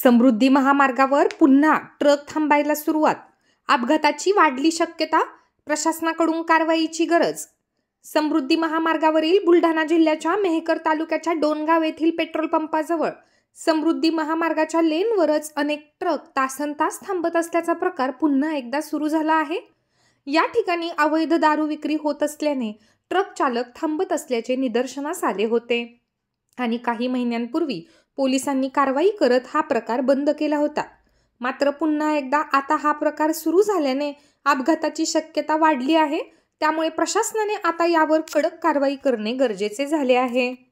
समृद्धी महामार्गावर पुन्हा ट्रक थांबायला सुरुवात. अपघाताची वाढली शक्यता, प्रशासनाकडून कारवाईची गरज. समृद्धी महामार्गावरील बुलढाणा जिल्ह्याच्या मेहकर तालुक्याच्या डोणगाव येथील पेट्रोल पंपाजवळ समृद्धी महामार्गाच्या लेनवरच अनेक ट्रक तासनतास थांबत असल्याचा प्रकार पुन्हा एकदा सुरू झाला आहे. या ठिकाणी अवैध दारू विक्री होत असल्याने ट्रक चालक थांबत असल्याचे निदर्शनास आले होते आणि काही महिन्यांपूर्वी पोलिसांनी कारवाई करत हा प्रकार बंद केला होता. मात्र पुन्हा एकदा आता हा प्रकार सुरू झाल्याने अपघाताची शक्यता वाढली आहे. त्यामुळे प्रशासनाने आता यावर कडक कारवाई करणे गरजेचे झाले आहे.